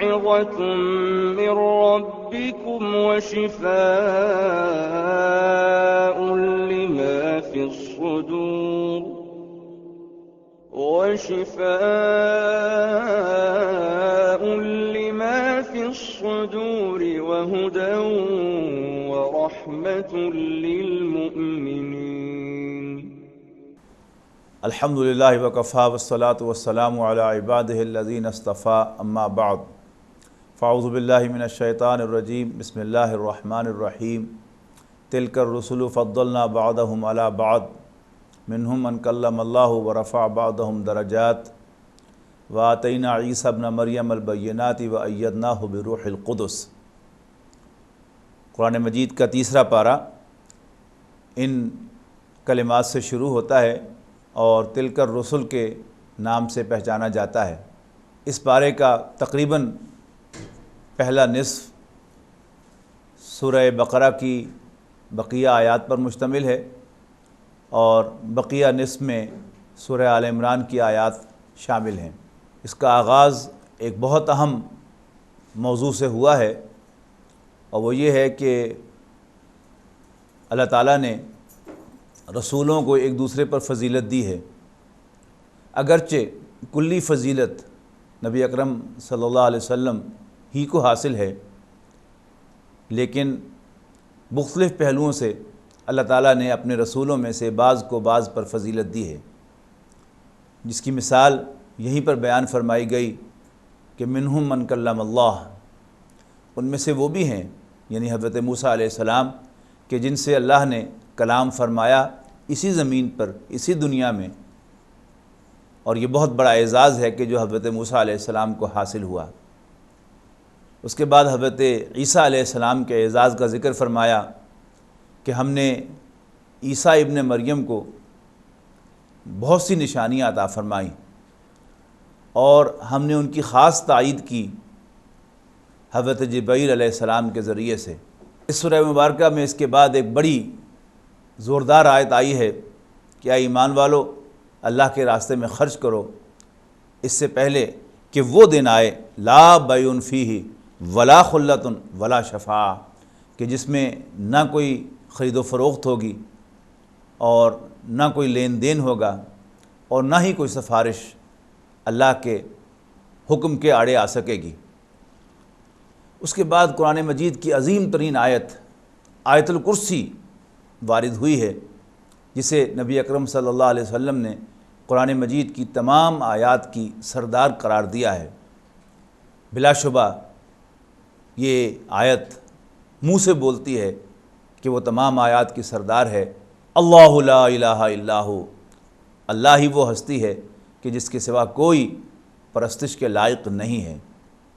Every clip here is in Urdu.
موعظة من ربكم وشفاء لما في الصدور وهدى ورحمة للمؤمنين. الحمد للہ وکفیٰ والصلاة والسلام علی عبادہ الذین اصطفیٰ اما بعد فاعوذ باللہ من الشیطان الرجیم بسم اللہ الرحمن الرحیم تلک الرسل فضلنا بعضهم علی بعض منہم من کلم اللہ ورفع بعضهم درجات وآتینا عیسیٰ ابن مریم البینات وأیدناہ بروح القدس۔ قرآن مجید کا تیسرا پارہ ان کلمات سے شروع ہوتا ہے اور تلک الرسل کے نام سے پہچانا جاتا ہے۔ اس پارے کا تقریباً پہلا نصف سورہ بقرہ کی بقیہ آیات پر مشتمل ہے اور بقیہ نصف میں سورہ آل عمران کی آیات شامل ہیں۔ اس کا آغاز ایک بہت اہم موضوع سے ہوا ہے اور وہ یہ ہے کہ اللہ تعالیٰ نے رسولوں کو ایک دوسرے پر فضیلت دی ہے۔ اگرچہ کلی فضیلت نبی اکرم صلی اللہ علیہ وسلم ہی کو حاصل ہے، لیکن مختلف پہلوؤں سے اللہ تعالیٰ نے اپنے رسولوں میں سے بعض کو بعض پر فضیلت دی ہے، جس کی مثال یہیں پر بیان فرمائی گئی کہ منہم من کلم اللہ، ان میں سے وہ بھی ہیں یعنی حضرت موسیٰ علیہ السلام کہ جن سے اللہ نے کلام فرمایا اسی زمین پر، اسی دنیا میں، اور یہ بہت بڑا اعزاز ہے کہ جو حضرت موسیٰ علیہ السلام کو حاصل ہوا۔ اس کے بعد حضرت عیسیٰ علیہ السلام کے اعزاز کا ذکر فرمایا کہ ہم نے عیسیٰ ابن مریم کو بہت سی نشانیاں عطا فرمائیں اور ہم نے ان کی خاص تائید کی حضرت جبرائیل علیہ السلام کے ذریعے سے۔ اس سورہ مبارکہ میں اس کے بعد ایک بڑی زوردار آیت آئی ہے کہ اے ایمان والو اللہ کے راستے میں خرچ کرو، اس سے پہلے کہ وہ دن آئے لا بیع فیہ ولا خلۃ ولا شفاعہ، کہ جس میں نہ کوئی خرید و فروخت ہوگی اور نہ کوئی لین دین ہوگا اور نہ ہی کوئی سفارش اللہ کے حکم کے آڑے آ سکے گی۔ اس کے بعد قرآن مجید کی عظیم ترین آیت آیت الکرسی وارد ہوئی ہے، جسے نبی اکرم صلی اللہ علیہ وسلم نے قرآن مجید کی تمام آیات کی سردار قرار دیا ہے۔ بلا شبہ یہ آیت منہ سے بولتی ہے کہ وہ تمام آیات کی سردار ہے۔ اللہ لا الہ الا ہو، اللہ ہی وہ ہستی ہے کہ جس کے سوا کوئی پرستش کے لائق نہیں ہے۔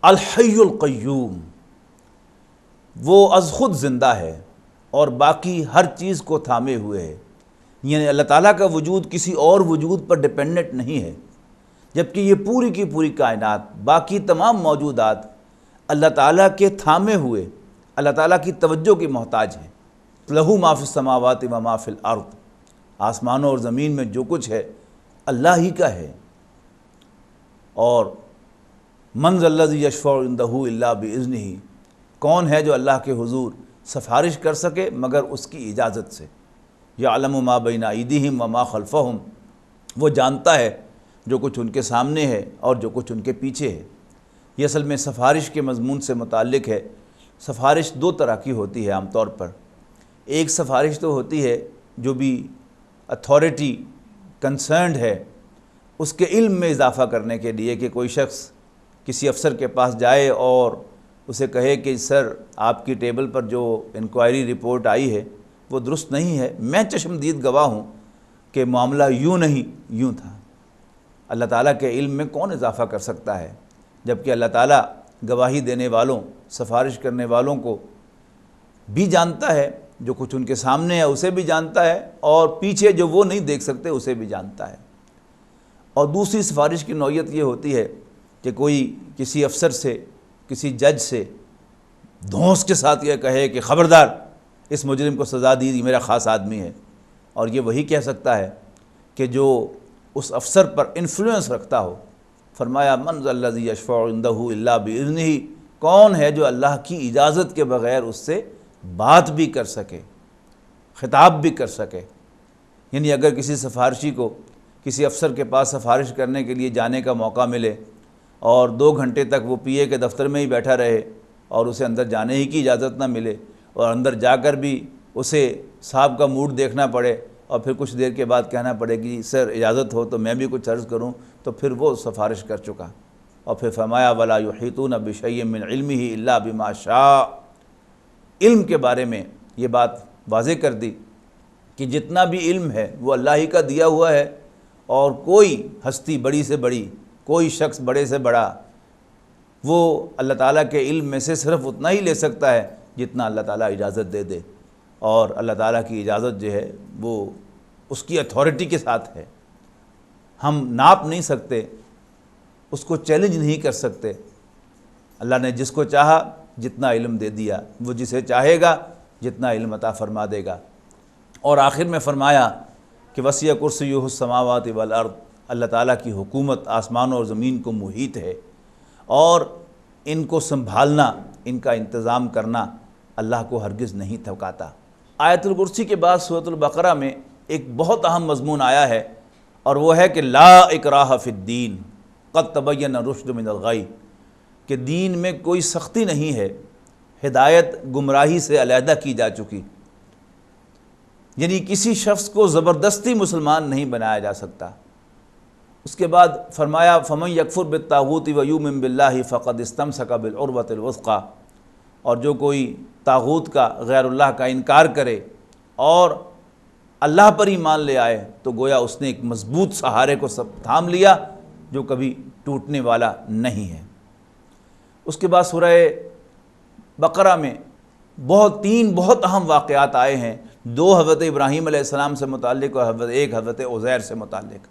الحی القیوم، وہ از خود زندہ ہے اور باقی ہر چیز کو تھامے ہوئے ہے، یعنی اللہ تعالیٰ کا وجود کسی اور وجود پر ڈیپینڈنٹ نہیں ہے، جبکہ یہ پوری کی پوری کائنات، باقی تمام موجودات اللہ تعالیٰ کے تھامے ہوئے، اللہ تعالیٰ کی توجہ کی محتاج ہیں۔ لہ ما فی السماوات و ما فی الارض، آسمانوں اور زمین میں جو کچھ ہے اللہ ہی کا ہے۔ اور من ذا الذی یشفع عندہ الا باذنہ، کون ہے جو اللہ کے حضور سفارش کر سکے مگر اس کی اجازت سے۔ یعلم ما بین ایدیہم وما خلفہم، وہ جانتا ہے جو کچھ ان کے سامنے ہے اور جو کچھ ان کے پیچھے ہے۔ یہ اصل میں سفارش کے مضمون سے متعلق ہے۔ سفارش دو طرح کی ہوتی ہے عام طور پر۔ ایک سفارش تو ہوتی ہے جو بھی اتھارٹی کنسرنڈ ہے اس کے علم میں اضافہ کرنے کے لیے، کہ کوئی شخص کسی افسر کے پاس جائے اور اسے کہے کہ سر آپ کی ٹیبل پر جو انکوائری رپورٹ آئی ہے وہ درست نہیں ہے، میں چشمدید گواہ ہوں کہ معاملہ یوں نہیں یوں تھا۔ اللہ تعالیٰ کے علم میں کون اضافہ کر سکتا ہے، جبکہ اللہ تعالیٰ گواہی دینے والوں، سفارش کرنے والوں کو بھی جانتا ہے، جو کچھ ان کے سامنے ہے اسے بھی جانتا ہے، اور پیچھے جو وہ نہیں دیکھ سکتے اسے بھی جانتا ہے۔ اور دوسری سفارش کی نوعیت یہ ہوتی ہے کہ کوئی کسی افسر سے، کسی جج سے دھونس کے ساتھ یہ کہے کہ خبردار اس مجرم کو سزا دی، میرا خاص آدمی ہے، اور یہ وہی کہہ سکتا ہے کہ جو اس افسر پر انفلوئنس رکھتا ہو، فرمایا من ذا الذی یشفع عندہ الا بإذنہ، کون ہے جو اللہ کی اجازت کے بغیر اس سے بات بھی کر سکے، خطاب بھی کر سکے۔ یعنی اگر کسی سفارشی کو کسی افسر کے پاس سفارش کرنے کے لیے جانے کا موقع ملے اور 2 گھنٹے تک وہ پی اے کے دفتر میں ہی بیٹھا رہے اور اسے اندر جانے ہی کی اجازت نہ ملے، اور اندر جا کر بھی اسے صاحب کا موڈ دیکھنا پڑے اور پھر کچھ دیر کے بعد کہنا پڑے کہ سر اجازت ہو تو میں بھی کچھ عرض کروں، تو پھر وہ سفارش کر چکا۔ اور پھر فرمایا وَلَا يُحِيطُونَ بِشَيْءٍ مِّنْ عِلْمِهِ إِلَّا بِمَا شَاءَ، علم کے بارے میں یہ بات واضح کر دی کہ جتنا بھی علم ہے وہ اللہ ہی کا دیا ہوا ہے، اور کوئی ہستی بڑی سے بڑی، کوئی شخص بڑے سے بڑا، وہ اللہ تعالیٰ کے علم میں سے صرف اتنا ہی لے سکتا ہے جتنا اللہ تعالیٰ اجازت دے دے، اور اللہ تعالیٰ کی اجازت جو ہے وہ اس کی اتھارٹی کے ساتھ ہے۔ ہم ناپ نہیں سکتے، اس کو چیلنج نہیں کر سکتے۔ اللہ نے جس کو چاہا جتنا علم دے دیا، وہ جسے چاہے گا جتنا علم عطا فرما دے گا۔ اور آخر میں فرمایا کہ وسیع کرسیہ السماوات والارض، اللہ تعالیٰ کی حکومت آسمانوں اور زمین کو محیط ہے، اور ان کو سنبھالنا، ان کا انتظام کرنا اللہ کو ہرگز نہیں تھکاتا۔ آیت الکرسی کے بعد سورۃ البقرہ میں ایک بہت اہم مضمون آیا ہے، اور وہ ہے کہ لا اکراہ فی الدین قد تبین الرشد من الغی، کہ دین میں کوئی سختی نہیں ہے، ہدایت گمراہی سے علیحدہ کی جا چکی۔ یعنی کسی شخص کو زبردستی مسلمان نہیں بنایا جا سکتا۔ اس کے بعد فرمایا فمن یکفر بالطاغوت ویؤمن باللہ فقد استمسک بالعروۃ الوثقی، اور جو کوئی طاغوت کا، غیر اللہ کا انکار کرے اور اللہ پر ایمان لے آئے تو گویا اس نے ایک مضبوط سہارے کو تھام لیا جو کبھی ٹوٹنے والا نہیں ہے۔ اس کے بعد سورہ بقرہ میں تین بہت اہم واقعات آئے ہیں، 2 حضرت ابراہیم علیہ السلام سے متعلق اور ایک حضرت عزیر سے متعلق۔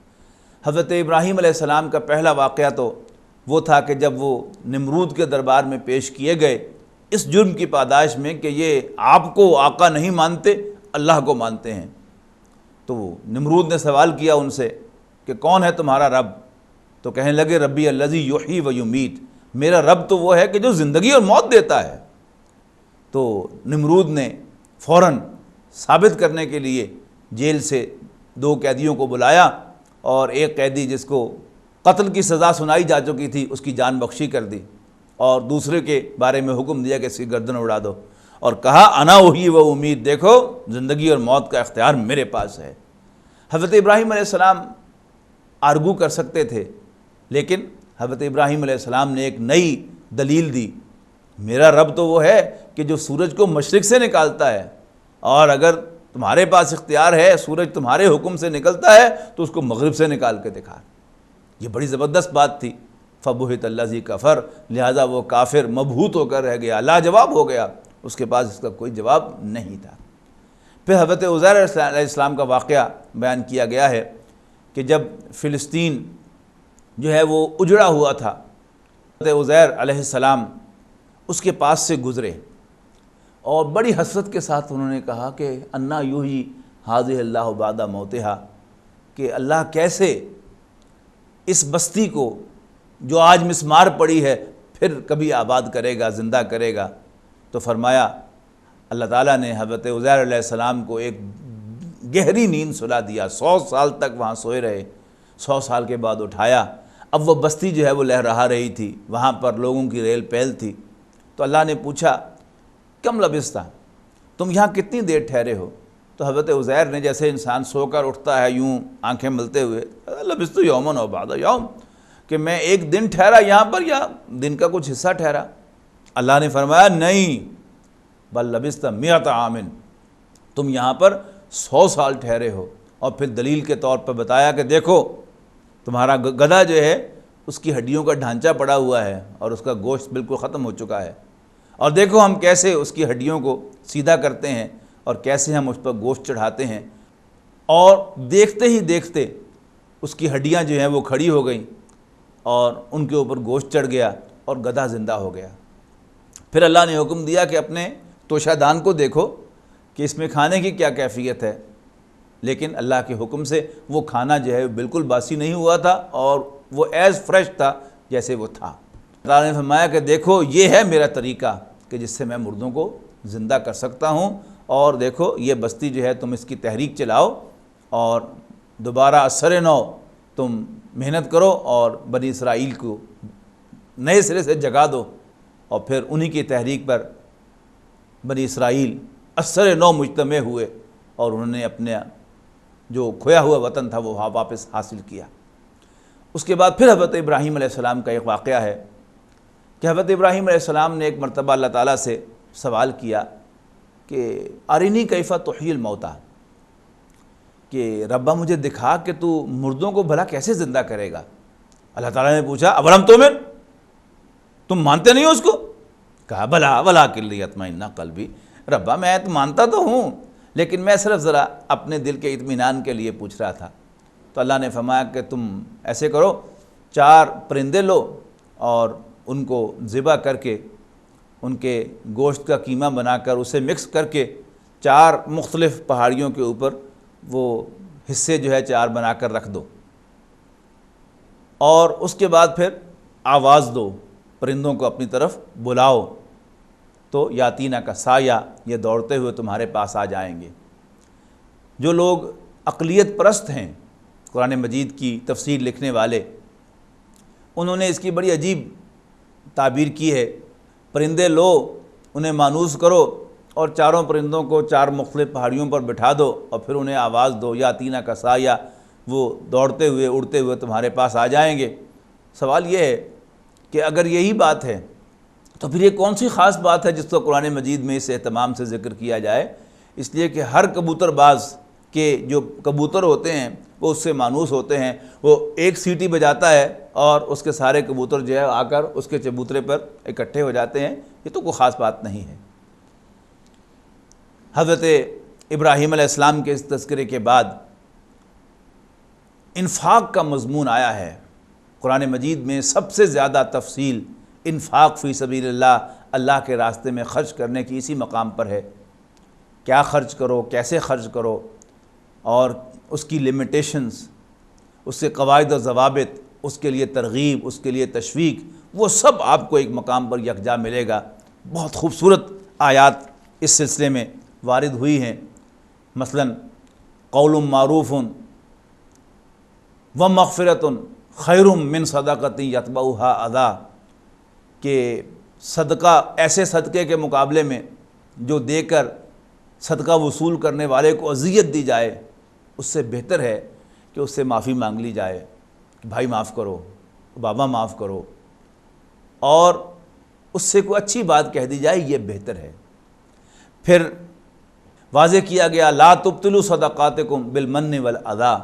حضرت ابراہیم علیہ السلام کا پہلا واقعہ تو وہ تھا کہ جب وہ نمرود کے دربار میں پیش کیے گئے اس جرم کی پاداش میں کہ یہ آپ کو آقا نہیں مانتے، اللہ کو مانتے ہیں، تو نمرود نے سوال کیا ان سے کہ کون ہے تمہارا رب؟ تو کہنے لگے ربی الذی یحیی و یمیت، میرا رب تو وہ ہے کہ جو زندگی اور موت دیتا ہے۔ تو نمرود نے فوراً ثابت کرنے کے لیے جیل سے 2 قیدیوں کو بلایا، اور ایک قیدی جس کو قتل کی سزا سنائی جا چکی تھی اس کی جان بخشی کر دی، اور دوسرے کے بارے میں حکم دیا کہ اس کی گردن اڑا دو، اور کہا انا احیی و امید، دیکھو زندگی اور موت کا اختیار میرے پاس ہے۔ حضرت ابراہیم علیہ السلام آرگو کر سکتے تھے، لیکن حضرت ابراہیم علیہ السلام نے ایک نئی دلیل دی، میرا رب تو وہ ہے کہ جو سورج کو مشرق سے نکالتا ہے، اور اگر تمہارے پاس اختیار ہے، سورج تمہارے حکم سے نکلتا ہے تو اس کو مغرب سے نکال کے دکھا۔ یہ بڑی زبردست بات تھی۔ فبہت الذی کفر، لہذا وہ کافر مبہوت ہو کر رہ گیا، لاجواب ہو گیا، اس کے پاس اس کا کوئی جواب نہیں تھا۔ پھر حضرت عزیر علیہ السلام کا واقعہ بیان کیا گیا ہے کہ جب فلسطین جو ہے وہ اجڑا ہوا تھا، حضرت عزیر علیہ السلام اس کے پاس سے گزرے، اور بڑی حسرت کے ساتھ انہوں نے کہا کہ انا یحیی ھذہ اللہ بعد موتہا، کہ اللہ کیسے اس بستی کو جو آج مسمار پڑی ہے پھر کبھی آباد کرے گا، زندہ کرے گا۔ تو فرمایا اللہ تعالیٰ نے حضرت عزیر علیہ السلام کو ایک گہری نیند سلا دیا، 100 سال تک وہاں سوئے رہے، 100 سال کے بعد اٹھایا۔ اب وہ بستی جو ہے وہ لہرا رہی تھی، وہاں پر لوگوں کی ریل پہل تھی۔ تو اللہ نے پوچھا کم لبثتا، تم یہاں کتنی دیر ٹھہرے ہو؟ تو حضرت عزیر نے جیسے انسان سو کر اٹھتا ہے یوں آنکھیں ملتے ہوئے، لبثت یوما و بعد یوم، کہ میں ایک دن ٹھہرا یہاں پر یا دن کا کچھ حصہ ٹھہرا؟ اللہ نے فرمایا نہیں، بل لبثت 100 عام، تم یہاں پر 100 سال ٹھہرے ہو۔ اور پھر دلیل کے طور پر بتایا کہ دیکھو تمہارا گدھا جو ہے اس کی ہڈیوں کا ڈھانچہ پڑا ہوا ہے اور اس کا گوشت بالکل ختم ہو چکا ہے، اور دیکھو ہم کیسے اس کی ہڈیوں کو سیدھا کرتے ہیں اور کیسے ہم اس پر گوشت چڑھاتے ہیں۔ اور دیکھتے ہی دیکھتے اس کی ہڈیاں جو ہیں وہ کھڑی ہو گئیں اور ان کے اوپر گوشت چڑھ گیا اور گدھا زندہ ہو گیا۔ پھر اللہ نے حکم دیا کہ اپنے توشہ دان کو دیکھو کہ اس میں کھانے کی کیا کیفیت ہے، لیکن اللہ کے حکم سے وہ کھانا جو ہے بالکل باسی نہیں ہوا تھا اور وہ ایز فریش تھا جیسے وہ تھا۔ اللہ نے فرمایا کہ دیکھو یہ ہے میرا طریقہ کہ جس سے میں مردوں کو زندہ کر سکتا ہوں، اور دیکھو یہ بستی جو ہے تم اس کی تحریک چلاؤ اور دوبارہ اثر نو تم محنت کرو اور بنی اسرائیل کو نئے سرے سے جگا دو، اور پھر انہی کی تحریک پر بنی اسرائیل اثر نو مجتمع ہوئے اور انہوں نے اپنے جو کھویا ہوا وطن تھا وہ واپس حاصل کیا۔ اس کے بعد پھر حضرت ابراہیم علیہ السلام کا ایک واقعہ ہے کہ حضرت ابراہیم علیہ السلام نے ایک مرتبہ اللہ تعالیٰ سے سوال کیا کہ ارینی کیف تحیی الموتیٰ، کہ ربا مجھے دکھا کہ تو مردوں کو بھلا کیسے زندہ کرے گا۔ اللہ تعالیٰ نے پوچھا اولم تؤمن، تم مانتے نہیں ہو اس کو؟ کہا بلا ولکن لیطمئن قلبی، ربا میں تو مانتا تو ہوں لیکن میں صرف ذرا اپنے دل کے اطمینان کے لیے پوچھ رہا تھا۔ تو اللہ نے فرمایا کہ تم ایسے کرو، 4 پرندے لو اور ان کو ذبح کر کے ان کے گوشت کا قیمہ بنا کر اسے مکس کر کے 4 مختلف پہاڑیوں کے اوپر وہ حصے جو ہے 4 بنا کر رکھ دو، اور اس کے بعد پھر آواز دو، پرندوں کو اپنی طرف بلاؤ، تو یاتینہ کا سایہ، یہ دوڑتے ہوئے تمہارے پاس آ جائیں گے۔ جو لوگ عقلیت پرست ہیں، قرآن مجید کی تفسیر لکھنے والے، انہوں نے اس کی بڑی عجیب تعبیر کی ہے۔ پرندے لو، انہیں مانوس کرو اور 4 پرندوں کو 4 مختلف پہاڑیوں پر بٹھا دو اور پھر انہیں آواز دو، یاتینہ کا سایہ، وہ دوڑتے ہوئے اڑتے ہوئے تمہارے پاس آ جائیں گے۔ سوال یہ ہے کہ اگر یہی بات ہے تو پھر یہ کون سی خاص بات ہے جس کو قرآن مجید میں اس اہتمام سے ذکر کیا جائے؟ اس لیے کہ ہر کبوتر باز کے جو کبوتر ہوتے ہیں وہ اس سے مانوس ہوتے ہیں، وہ ایک سیٹی بجاتا ہے اور اس کے سارے کبوتر جو ہے آ کر اس کے چبوترے پر اکٹھے ہو جاتے ہیں، یہ تو کوئی خاص بات نہیں ہے۔ حضرت ابراہیم علیہ السلام کے اس تذکرے کے بعد انفاق کا مضمون آیا ہے۔ قرآن مجید میں سب سے زیادہ تفصیل انفاق فی سبیل اللہ، اللہ کے راستے میں خرچ کرنے کی اسی مقام پر ہے۔ کیا خرچ کرو، کیسے خرچ کرو، اور اس کی لمیٹیشنز، اس کے قواعد و ضوابط، اس کے لیے ترغیب، اس کے لیے تشویق، وہ سب آپ کو ایک مقام پر یکجا ملے گا۔ بہت خوبصورت آیات اس سلسلے میں وارد ہوئی ہیں، مثلا قول معروف ومغفرۃ خیر من صدقۃ یتبعھا اذی، کہ صدقہ ایسے صدقے کے مقابلے میں جو دے کر صدقہ وصول کرنے والے کو اذیت دی جائے، اس سے بہتر ہے کہ اس سے معافی مانگ لی جائے کہ بھائی معاف کرو، بابا معاف کرو، اور اس سے کوئی اچھی بات کہہ دی جائے، یہ بہتر ہے۔ پھر واضح کیا گیا لا تبطلوا صدقاتکم بالمن والاذی،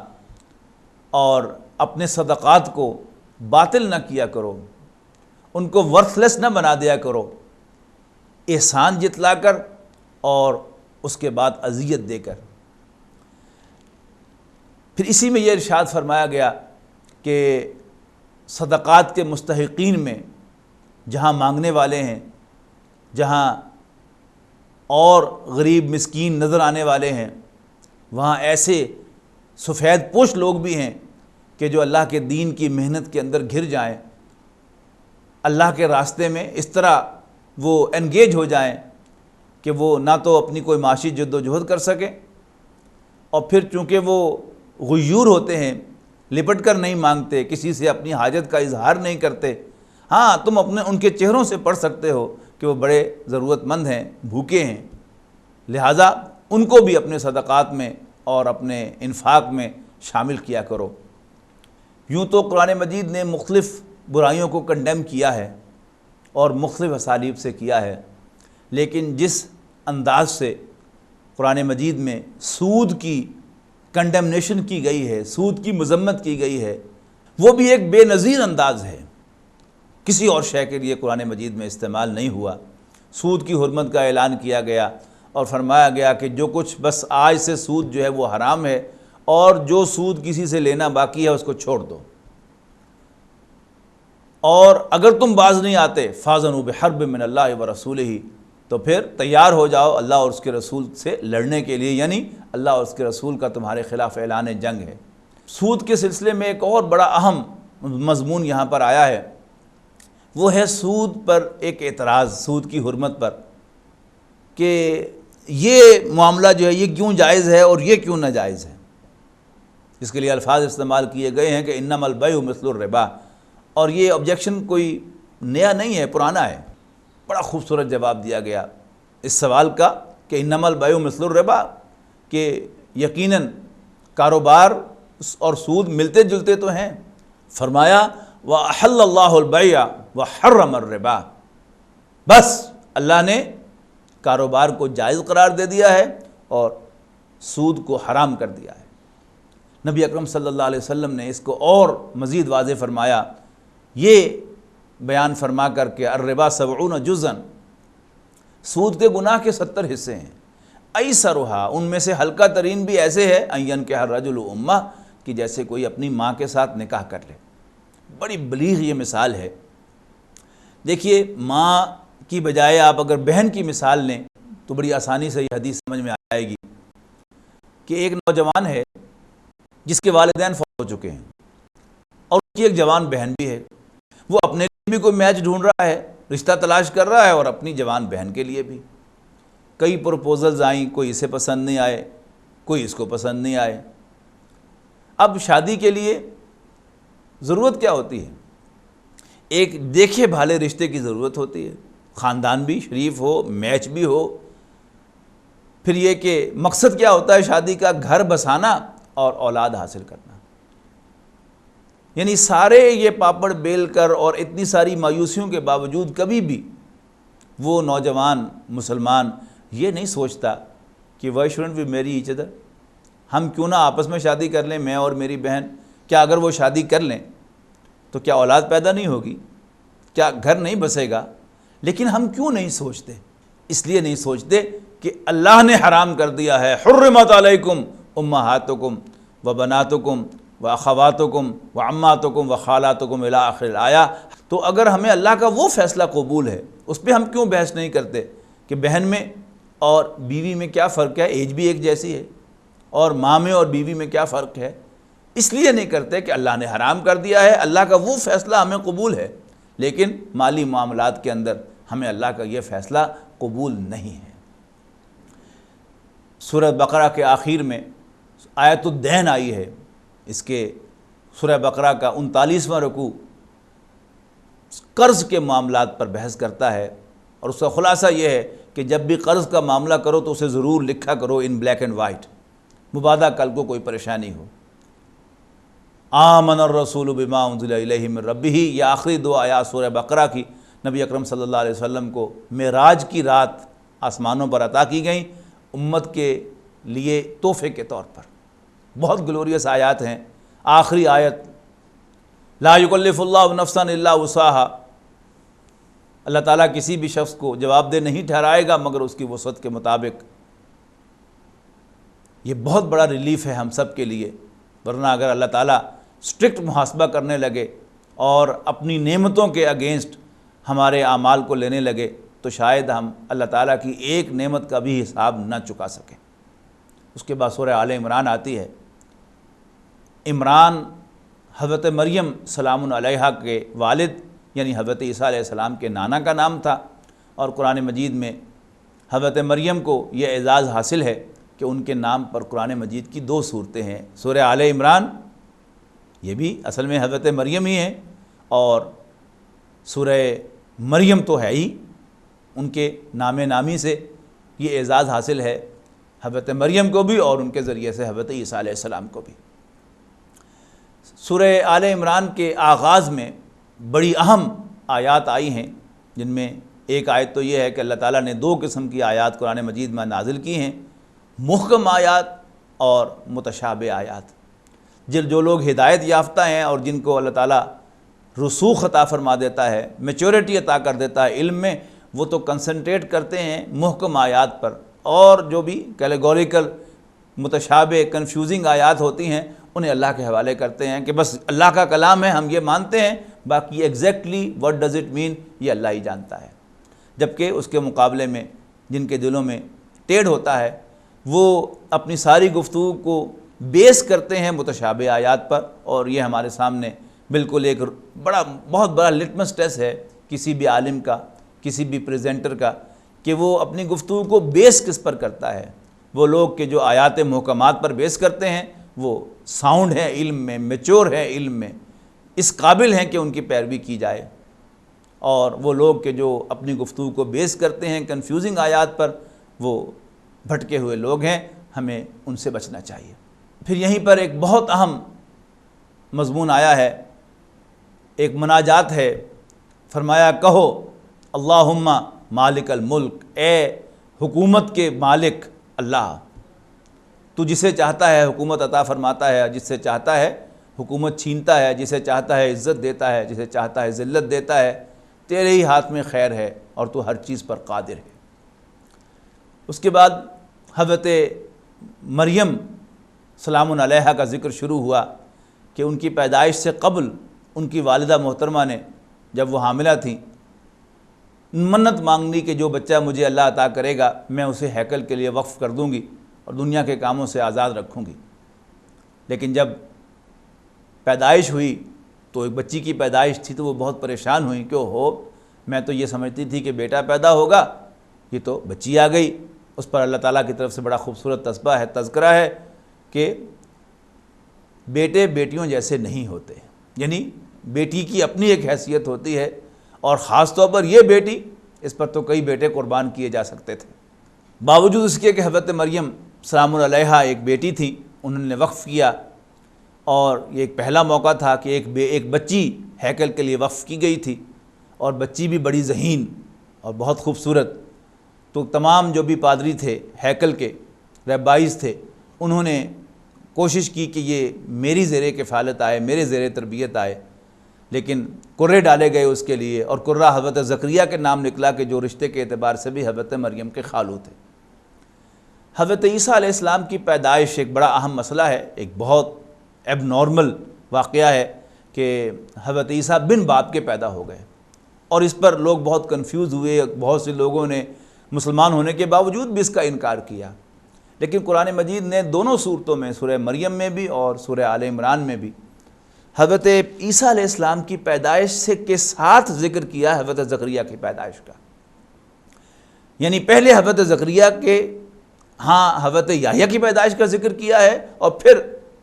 اور اپنے صدقات کو باطل نہ کیا کرو، ان کو ورتھ لیس نہ بنا دیا کرو، احسان جتلا کر اور اس کے بعد اذیت دے کر۔ پھر اسی میں یہ ارشاد فرمایا گیا کہ صدقات کے مستحقین میں جہاں مانگنے والے ہیں، جہاں اور غریب مسکین نظر آنے والے ہیں، وہاں ایسے سفید پوش لوگ بھی ہیں کہ جو اللہ کے دین کی محنت کے اندر گھر جائیں، اللہ کے راستے میں اس طرح وہ انگیج ہو جائیں کہ وہ نہ تو اپنی کوئی معاشی جد و جہد کر سکیں، اور پھر چونکہ وہ غیور ہوتے ہیں، لپٹ کر نہیں مانگتے، کسی سے اپنی حاجت کا اظہار نہیں کرتے۔ ہاں تم اپنے ان کے چہروں سے پڑھ سکتے ہو کہ وہ بڑے ضرورت مند ہیں، بھوکے ہیں، لہٰذا ان کو بھی اپنے صدقات میں اور اپنے انفاق میں شامل کیا کرو۔ یوں تو قرآن مجید نے مختلف برائیوں کو کنڈیم کیا ہے اور مختلف اسالیب سے کیا ہے، لیکن جس انداز سے قرآن مجید میں سود کی کنڈیمنیشن کی گئی ہے، سود کی مذمت کی گئی ہے، وہ بھی ایک بے نظیر انداز ہے، کسی اور شے کے لیے قرآن مجید میں استعمال نہیں ہوا۔ سود کی حرمت کا اعلان کیا گیا اور فرمایا گیا کہ جو کچھ بس آج سے سود جو ہے وہ حرام ہے، اور جو سود کسی سے لینا باقی ہے اس کو چھوڑ دو، اور اگر تم باز نہیں آتے فاذنوا بحرب من اللہ ورسولہ، تو پھر تیار ہو جاؤ اللہ اور اس کے رسول سے لڑنے کے لیے، یعنی اللہ اور اس کے رسول کا تمہارے خلاف اعلان جنگ ہے۔ سود کے سلسلے میں ایک اور بڑا اہم مضمون یہاں پر آیا ہے وہ ہے سود پر ایک اعتراض، سود کی حرمت پر، کہ یہ معاملہ جو ہے یہ کیوں جائز ہے اور یہ کیوں ناجائز ہے۔ اس کے لیے الفاظ استعمال کیے گئے ہیں کہ انما البیع مثل الربا، اور یہ آبجیکشن کوئی نیا نہیں ہے، پرانا ہے۔ بڑا خوبصورت جواب دیا گیا اس سوال کا کہ انما البیع مثل الربا، کہ یقیناً کاروبار اور سود ملتے جلتے تو ہیں۔ فرمایا وَأَحَلَّ اللَّهُ الْبَيْعَ وَحَرَّمَ الرِّبَا، بس اللہ نے کاروبار کو جائز قرار دے دیا ہے اور سود کو حرام کر دیا ہے۔ نبی اکرم صلی اللہ علیہ وسلم نے اس کو اور مزید واضح فرمایا، یہ بیان فرما کر کہ الربا 70 جزءا، سود کے گناہ کے 70 حصے ہیں، ایسرھا، ان میں سے ہلکا ترین بھی ایسے ہے ان ينكح الرجل امہ، کہ جیسے کوئی اپنی ماں کے ساتھ نکاح کر لے۔ بڑی بلیغ یہ مثال ہے۔ دیکھیے ماں کی بجائے آپ اگر بہن کی مثال لیں تو بڑی آسانی سے یہ حدیث سمجھ میں آئے گی کہ ایک نوجوان ہے جس کے والدین فوت ہو چکے ہیں اور اس کی ایک جوان بہن بھی ہے، وہ اپنے لیے بھی کوئی میچ ڈھونڈ رہا ہے، رشتہ تلاش کر رہا ہے، اور اپنی جوان بہن کے لیے بھی۔ کئی پروپوزلز آئیں، کوئی اسے پسند نہیں آئے، کوئی اس کو پسند نہیں آئے۔ اب شادی کے لیے ضرورت کیا ہوتی ہے؟ ایک دیکھے بھالے رشتے کی ضرورت ہوتی ہے، خاندان بھی شریف ہو، میچ بھی ہو۔ پھر یہ کہ مقصد کیا ہوتا ہے شادی کا؟ گھر بسانا اور اولاد حاصل کرنا۔ یعنی سارے یہ پاپڑ بیل کر اور اتنی ساری مایوسیوں کے باوجود کبھی بھی وہ نوجوان مسلمان یہ نہیں سوچتا کہ why shouldn't we marry each other، ہم کیوں نہ آپس میں شادی کر لیں، میں اور میری بہن۔ کیا اگر وہ شادی کر لیں تو کیا اولاد پیدا نہیں ہوگی؟ کیا گھر نہیں بسے گا؟ لیکن ہم کیوں نہیں سوچتے؟ اس لیے نہیں سوچتے کہ اللہ نے حرام کر دیا ہے، حرمت علیکم امہاتکم وبناتکم واخواتکم وعماتکم وخالاتکم الی آخر الآیہ۔ تو اگر ہمیں اللہ کا وہ فیصلہ قبول ہے، اس پہ ہم کیوں بحث نہیں کرتے کہ بہن میں اور بیوی میں کیا فرق ہے؟ ایج بھی ایک جیسی ہے، اور ماں میں اور بیوی میں کیا فرق ہے؟ اس لیے نہیں کرتے کہ اللہ نے حرام کر دیا ہے، اللہ کا وہ فیصلہ ہمیں قبول ہے، لیکن مالی معاملات کے اندر ہمیں اللہ کا یہ فیصلہ قبول نہیں ہے۔ سورہ بقرہ کے آخر میں آیت الدین آئی ہے، اس کے سورہ بقرہ کا 39واں رکوع قرض کے معاملات پر بحث کرتا ہے، اور اس کا خلاصہ یہ ہے کہ جب بھی قرض کا معاملہ کرو تو اسے ضرور لکھا کرو ان بلیک اینڈ وائٹ، مبادا کل کو کوئی پریشانی ہو۔ آمن الرسول بما انزل الیہ من ربہ، یہ آخری دو آیات سورہ بقرہ کی نبی اکرم صلی اللہ علیہ وسلم کو معراج کی رات آسمانوں پر عطا کی گئیں، امت کے لیے تحفے کے طور پر۔ بہت گلوریس آیات ہیں۔ آخری آیت لا یکلف اللہ نفسا الا وسعها، اللہ تعالیٰ کسی بھی شخص کو جواب دہ نہیں ٹھہرائے گا مگر اس کی وسعت کے مطابق۔ یہ بہت بڑا ریلیف ہے ہم سب کے لیے، ورنہ اگر اللہ تعالیٰ اسٹرکٹ محاسبہ کرنے لگے اور اپنی نعمتوں کے اگینسٹ ہمارے اعمال کو لینے لگے تو شاید ہم اللہ تعالیٰ کی ایک نعمت کا بھی حساب نہ چکا سکیں۔ اس کے بعد سورہ آل عمران آتی ہے۔ عمران حضرت مریم سلام علیہا کے والد یعنی حضرت عیسیٰ علیہ السلام کے نانا کا نام تھا، اور قرآن مجید میں حضرت مریم کو یہ اعزاز حاصل ہے کہ ان کے نام پر قرآن مجید کی 2 صورتیں ہیں۔ سورہ آل عمران یہ بھی اصل میں حضرت مریم ہی ہیں، اور سورہ مریم تو ہے ہی، ان کے نام نامی سے یہ اعزاز حاصل ہے حضرت مریم کو بھی اور ان کے ذریعے سے حضرت عیسیٰ علیہ السلام کو بھی۔ سورہ آل عمران کے آغاز میں بڑی اہم آیات آئی ہیں، جن میں ایک آیت تو یہ ہے کہ اللہ تعالیٰ نے 2 قسم کی آیات قرآن مجید میں نازل کی ہیں، محکم آیات اور متشابہ آیات۔ جو لوگ ہدایت یافتہ ہیں اور جن کو اللہ تعالیٰ رسوخ عطا فرما دیتا ہے، میچورٹی عطا کر دیتا ہے علم میں، وہ تو کنسنٹریٹ کرتے ہیں محکم آیات پر، اور جو بھی کیٹیگوریکل متشابہ کنفیوزنگ آیات ہوتی ہیں انہیں اللہ کے حوالے کرتے ہیں کہ بس اللہ کا کلام ہے، ہم یہ مانتے ہیں، باقی exactly what does it mean یہ اللہ ہی جانتا ہے۔ جبکہ اس کے مقابلے میں جن کے دلوں میں ٹیڑھ ہوتا ہے وہ اپنی ساری گفتگو کو بیس کرتے ہیں متشابہ آیات پر، اور یہ ہمارے سامنے بالکل ایک بہت بڑا لٹمس ٹیسٹ ہے کسی بھی عالم کا، کسی بھی پریزنٹر کا، کہ وہ اپنی گفتگو کو بیس کس پر کرتا ہے۔ وہ لوگ کہ جو آیات محکمات پر بیس کرتے ہیں وہ ساؤنڈ ہے علم میں، میچور ہے علم میں، اس قابل ہیں کہ ان کی پیروی کی جائے، اور وہ لوگ کہ جو اپنی گفتگو کو بیس کرتے ہیں کنفیوزنگ آیات پر، وہ بھٹکے ہوئے لوگ ہیں، ہمیں ان سے بچنا چاہیے۔ پھر یہیں پر ایک بہت اہم مضمون آیا ہے، ایک مناجات ہے، فرمایا کہو اللہم مالک الملک، اے حکومت کے مالک اللہ، تو جسے چاہتا ہے حکومت عطا فرماتا ہے، جس سے چاہتا ہے حکومت چھینتا ہے، جسے چاہتا ہے عزت دیتا ہے، جسے چاہتا ہے ذلت دیتا ہے، تیرے ہی ہاتھ میں خیر ہے اور تو ہر چیز پر قادر ہے۔ اس کے بعد حضرت مریم سلام علیہا کا ذکر شروع ہوا کہ ان کی پیدائش سے قبل ان کی والدہ محترمہ نے جب وہ حاملہ تھیں منت مانگنی کہ جو بچہ مجھے اللہ عطا کرے گا میں اسے ہیکل کے لیے وقف کر دوں گی اور دنیا کے کاموں سے آزاد رکھوں گی۔ لیکن جب پیدائش ہوئی تو ایک بچی کی پیدائش تھی تو وہ بہت پریشان ہوئی کہ ہو، میں تو یہ سمجھتی تھی کہ بیٹا پیدا ہوگا، یہ تو بچی آ گئی۔ اس پر اللہ تعالیٰ کی طرف سے بڑا خوبصورت تذکرہ ہے کہ بیٹے بیٹیوں جیسے نہیں ہوتے، یعنی بیٹی کی اپنی ایک حیثیت ہوتی ہے، اور خاص طور پر یہ بیٹی، اس پر تو کئی بیٹے قربان کیے جا سکتے تھے۔ باوجود اس کے کہ حضرت مریم سلام علیہا ایک بیٹی تھی، انہوں نے وقف کیا، اور یہ ایک پہلا موقع تھا کہ ایک بچی ہیکل کے لیے وقف کی گئی تھی، اور بچی بھی بڑی ذہین اور بہت خوبصورت۔ تو تمام جو بھی پادری تھے ہیکل کے، رہبائز تھے، انہوں نے کوشش کی کہ یہ میری زیر کفالت آئے، میرے زیر تربیت آئے، لیکن قرے ڈالے گئے اس کے لیے، اور قرہ حضرت زکریا کے نام نکلا کہ جو رشتے کے اعتبار سے بھی حضرت مریم کے خالو تھے۔ حضرت عیسیٰ علیہ السلام کی پیدائش ایک بڑا اہم مسئلہ ہے، ایک بہت ایب نارمل واقعہ ہے کہ حضرت عیسیٰ بن باپ کے پیدا ہو گئے، اور اس پر لوگ بہت کنفیوز ہوئے، بہت سے لوگوں نے مسلمان ہونے کے باوجود بھی اس کا انکار کیا۔ لیکن قرآن مجید نے دونوں صورتوں میں، سورہ مریم میں بھی اور سورہ آل عمران میں بھی، حضرت عیسیٰ علیہ السلام کی پیدائش سے کے ساتھ ذکر کیا حضرت زکریا کی پیدائش کا، یعنی پہلے حضرت زکریا کے ہاں حضرت یحییٰ کی پیدائش کا ذکر کیا ہے، اور پھر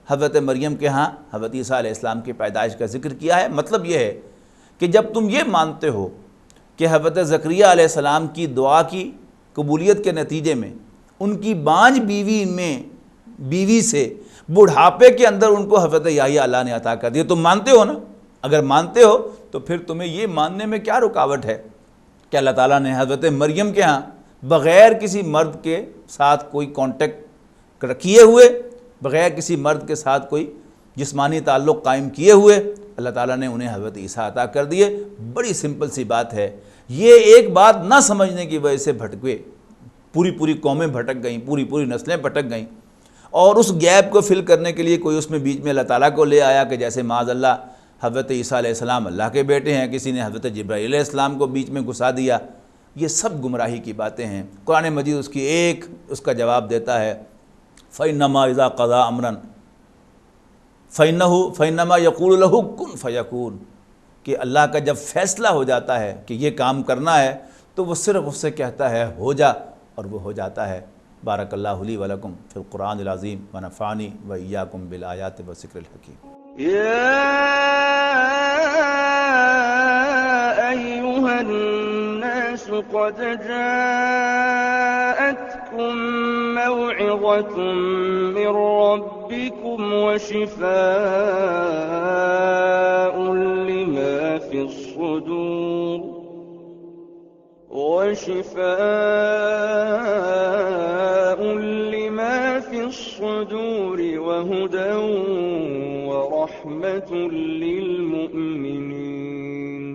حضرت مریم کے ہاں حضرت عیسیٰ علیہ السلام کی پیدائش کا ذکر کیا ہے۔ مطلب یہ ہے کہ جب تم یہ مانتے ہو کہ حضرت زکریا علیہ السلام کی دعا کی قبولیت کے نتیجے میں ان کی بانجھ بیوی سے بڑھاپے کے اندر ان کو حضرت یحییٰ اللہ نے عطا کر دیا، تم مانتے ہو نا؟ اگر مانتے ہو تو پھر تمہیں یہ ماننے میں کیا رکاوٹ ہے کہ اللہ تعالیٰ نے حضرت مریم کے ہاں بغیر کسی مرد کے ساتھ کوئی کانٹیکٹ کیے ہوئے، بغیر کسی مرد کے ساتھ کوئی جسمانی تعلق قائم کیے ہوئے، اللہ تعالیٰ نے انہیں حضرت عیسیٰ عطا کر دیے۔ بڑی سمپل سی بات ہے، یہ ایک بات نہ سمجھنے کی وجہ سے بھٹکے، پوری قومیں بھٹک گئیں، پوری نسلیں بھٹک گئیں، اور اس گیپ کو فل کرنے کے لیے کوئی اس میں بیچ میں اللہ تعالیٰ کو لے آیا کہ جیسے معاذ اللہ حضرت عیسیٰ علیہ السلام اللہ کے بیٹے ہیں، کسی نے حضرت جبرائیل علیہ السلام کو بیچ میں گھسا دیا۔ یہ سب گمراہی کی باتیں ہیں۔ قرآن مجید اس کا جواب دیتا ہے، فَإِنَّمَا إِذَا قَضَىٰ أَمْرًا فَإِنَّمَا يَقُولُ لَهُ كُن فَيَكُونُ، کہ اللہ کا جب فیصلہ ہو جاتا ہے کہ یہ کام کرنا ہے تو وہ صرف اس سے کہتا ہے ہو جا، اور وہ ہو جاتا ہے۔ بارک اللہ لی ولکم فی القرآن العظیم ونفعنی وإیاکم بالآیات والذکر الحکیم۔ يا أيها الناس قد جاءتكم موعظة من ربكم وشفاء لما في الصدور وهدى ورحمة للمؤمنين